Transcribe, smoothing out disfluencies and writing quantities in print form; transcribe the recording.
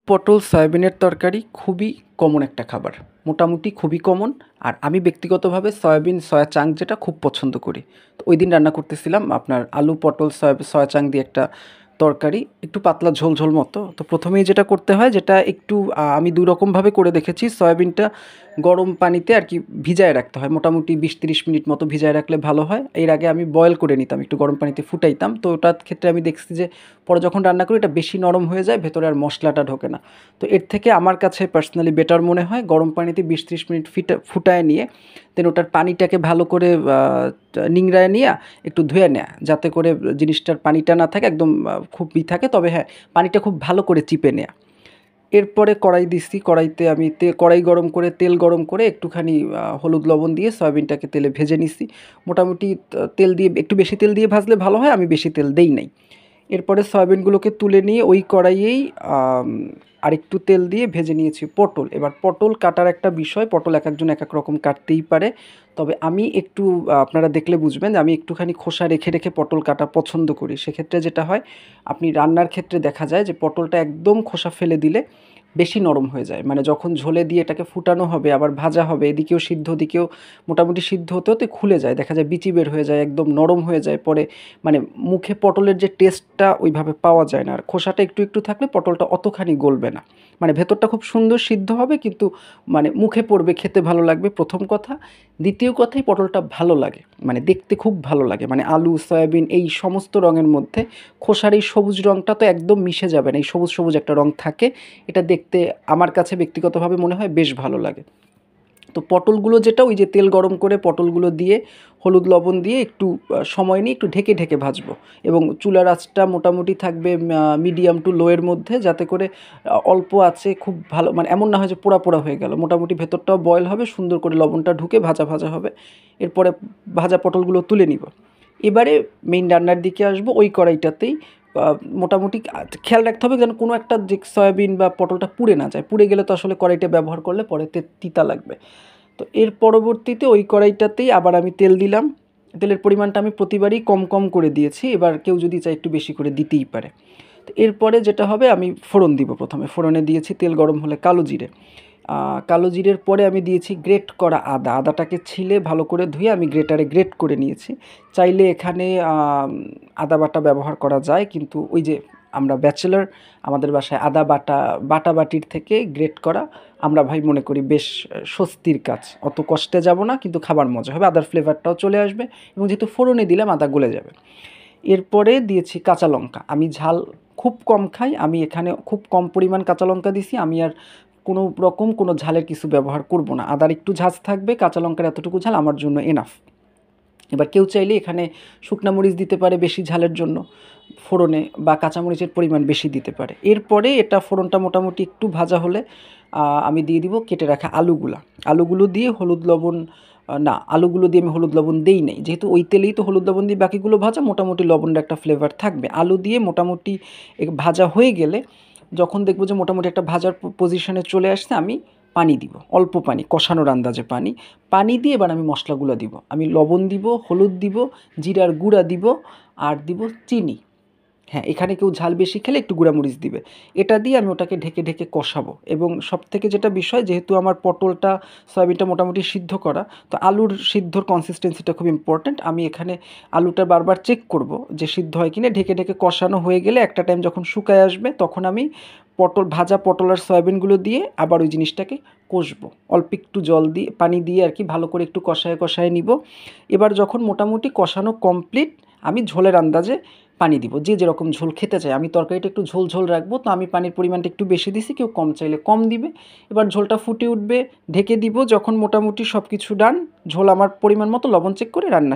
পটল সয়াবিনের তরকারি খুবই কমন একটা খাবার, মোটামুটি খুবই কমন। আর আমি ব্যক্তিগতভাবে সয়াবিন সয়া চাংক যেটা খুব পছন্দ করি। তো ওই দিন রান্না করতেছিলাম আপনার আলু পটল সয়া চাংক দিয়ে একটা তরকারি, একটু পাতলা ঝোল ঝোল মতো। তো প্রথমেই যেটা করতে হয়, যেটা একটু আমি দুই রকমভাবে করে দেখেছি। সয়াবিনটা গরম পানিতে আর কি ভিজায় রাখতে হয়, মোটামুটি 20-30 মিনিট মতো ভিজায় রাখলে ভালো হয়। এর আগে আমি বয়েল করে নিতাম, একটু গরম পানিতে ফুটাইতাম। তো ওটার ক্ষেত্রে আমি দেখছি যে পরে যখন রান্না করি এটা বেশি নরম হয়ে যায়, ভেতরে আর মশলাটা ঢোকে না। তো এর থেকে আমার কাছে পার্সোনালি বেটার মনে হয় গরম পানিতে 20-30 মিনিট ফুটায় নিয়ে দেন ওটার পানিটাকে ভালো করে নিংড়ায় নিয়ে একটু ধুয়ে নেয়া, যাতে করে জিনিসটার পানিটা না থাকে, একদম খুবই থাকে। তবে হ্যাঁ, পানিটা খুব ভালো করে চিপে নেয়া। এরপরে কড়াই দিছি, কড়াইতে আমি কড়াই গরম করে তেল গরম করে একটুখানি হলুদ লবণ দিয়ে সয়াবিনটাকে তেলে ভেজে নিছি। মোটামুটি তেল দিয়ে একটু বেশি তেল দিয়ে ভাজলে ভালো হয়, আমি বেশি তেল দেই নাই। এরপরে সয়াবিনগুলোকে তুলে নিয়ে ওই কড়াইয়েই আরেকটু তেল দিয়ে ভেজে নিয়েছি পটল। এবার পটল কাটার একটা বিষয়, পটল এক একজন এক এক রকম কাটতেই পারে। তবে আমি একটু আপনারা দেখলে বুঝবেন যে আমি একটুখানি খোসা রেখে রেখে পটল কাটা পছন্দ করি। সেক্ষেত্রে যেটা হয়, আপনি রান্নার ক্ষেত্রে দেখা যায় যে পটলটা একদম খোসা ফেলে দিলে বেশি নরম হয়ে যায়। মানে যখন ঝোলে দিয়ে এটাকে ফুটানো হবে, আবার ভাজা হবে, এদিকেও সিদ্ধ ওদিকেও মোটামুটি সিদ্ধ হতে হতে খুলে যায়, দেখা যায় বিচি বের হয়ে যায়, একদম নরম হয়ে যায়। পরে মানে মুখে পটলের যে টেস্টটা ওইভাবে পাওয়া যায় না। আর খোসাটা একটু একটু থাকলে পটলটা অতখানি গলবে না, মানে ভেতরটা খুব সুন্দর সিদ্ধ হবে, কিন্তু মানে মুখে পড়বে, খেতে ভালো লাগবে, প্রথম কথা। দ্বিতীয় কথাই পটলটা ভালো লাগে, মানে দেখতে খুব ভালো লাগে। মানে আলু সয়াবিন এই সমস্ত রঙের মধ্যে খোসার এই সবুজ রঙটা তো একদম মিশে যাবে না, এই সবুজ সবুজ একটা রঙ থাকে। এটা দেখতে আমার কাছে ব্যক্তিগতভাবে মনে হয় বেশ ভালো লাগে। তো পটলগুলো যেটা ওই যে তেল গরম করে পটলগুলো দিয়ে হলুদ লবণ দিয়ে একটু সময় নিয়ে একটু ঢেকে ঢেকে ভাজবো। এবং চুলার আঁচটা মোটামুটি থাকবে মিডিয়াম টু লোয়ের মধ্যে, যাতে করে অল্প আছে খুব ভালো, মানে এমন না হয় যে পোড়া পোড়া হয়ে গেল, মোটামুটি ভেতরটাও বয়েল হবে, সুন্দর করে লবণটা ঢুকে ভাজা ভাজা হবে। এরপরে ভাজা পটলগুলো তুলে নিব। এবারে মেইন রান্নার দিকে আসবো। ওই কড়াইটাতেই মোটামুটি খেয়াল রাখতে হবে যেন কোনো একটা যে সয়াবিন বা পটলটা পুড়ে না যায়। পুড়ে গেলে তো আসলে কড়াইটা ব্যবহার করলে পরে তিতা লাগবে। তো এর পরবর্তীতে ওই কড়াইটাতেই আবার আমি তেল দিলাম। তেলের পরিমাণটা আমি প্রতিবারই কম কম করে দিয়েছি, এবার কেউ যদি চায় একটু বেশি করে দিতেই পারে। তো এরপরে যেটা হবে, আমি ফোড়ন দিব। প্রথমে ফোড়নে দিয়েছি, তেল গরম হলে কালো জিরে। কালো জিরের পরে আমি দিয়েছি গ্রেট করা আদা। আদাটাকে ছিলে ভালো করে ধুয়ে আমি গ্রেটারে গ্রেট করে নিয়েছি। চাইলে এখানে আদা বাটা ব্যবহার করা যায়, কিন্তু ওই যে আমরা ব্যাচেলর, আমাদের বাসায় আদা বাটাবাটির থেকে গ্রেট করা আমরা ভাই মনে করি বেশ স্বস্তির কাজ। অত কষ্টে যাব না, কিন্তু খাবার মজা হবে, আদার ফ্লেভারটাও চলে আসবে, এবং যেহেতু ফোড়নে দিলাম আদা গলে যাবে। এরপরে দিয়েছি কাঁচা লঙ্কা। আমি ঝাল খুব কম খাই, আমি এখানে খুব কম পরিমাণ কাঁচা লঙ্কা দিছি। আমি আর কোনো রকম কোনো ঝালের কিছু ব্যবহার করব না। আদার একটু ঝাঁজ থাকবে, কাঁচা লঙ্কার এতটুকু ঝাল আমার জন্য এনাফ। এবার কেউ চাইলে এখানে শুকনা মরিচ দিতে পারে বেশি ঝালের জন্য ফোড়নে, বা কাঁচামরিচের পরিমাণ বেশি দিতে পারে। এরপরে এটা ফোড়নটা মোটামুটি একটু ভাজা হলে আমি দিয়ে দিব কেটে রাখা আলুগুলো দিয়ে হলুদ লবণ, না, আলুগুলো দিয়ে আমি হলুদ লবণ দেই নাই, যেহেতু ওই তেলেই তো হলুদ লবণ দিয়ে বাকিগুলো ভাজা, মোটামুটি লবণের একটা ফ্লেভার থাকবে। আলু দিয়ে মোটামুটি ভাজা হয়ে গেলে, যখন দেখবো যে মোটামুটি একটা ভাজার পজিশনে চলে আসছে, আমি পানি দিব, অল্প পানি, কষানোর আন্দাজে পানি দিয়ে এবার আমি মশলাগুলো দিব। আমি লবণ দিব, হলুদ দিব, জিরার গুঁড়া দিব, আর দিব চিনি। হ্যাঁ, এখানে কেউ ঝাল বেশি খেলে একটু গুঁড়ামরিচ দিবে। এটা দিয়ে আমি ওটাকে ঢেকে ঢেকে কষাবো। এবং সবথেকে যেটা বিষয়, যেহেতু আমার পটলটা সয়াবিনটা মোটামুটি সিদ্ধ করা, তো আলুর সিদ্ধর কনসিস্টেন্সিটা খুব ইম্পর্ট্যান্ট। আমি এখানে আলুটা বারবার চেক করব যে সিদ্ধ হয় কিনা। ঢেকে ঢেকে কষানো হয়ে গেলে একটা টাইম যখন শুকায় আসবে, তখন আমি ভাজা পটল আর সয়াবিনগুলো দিয়ে আবার ওই জিনিসটাকে কষবো। অল্প একটু জল দিয়ে, পানি দিয়ে আর কি, ভালো করে একটু কষায় কষায় নিব। এবার যখন মোটামুটি কষানো কমপ্লিট, আমি ঝোলের আন্দাজে পানি দিব, যে যেরকম ঝোল খেতে চায়। আমি তরকারিটা একটু ঝোল ঝোল রাখবো, তো আমি পানির পরিমাণটা একটু বেশি দিছি, কেউ কম চাইলে কম দিবে। এবার ঝোলটা ফুটে উঠবে, ঢেকে দিব। যখন মোটামুটি সব কিছু ডান, ঝোল আমার পরিমাণ মতো লবণ চেক করে রান্না।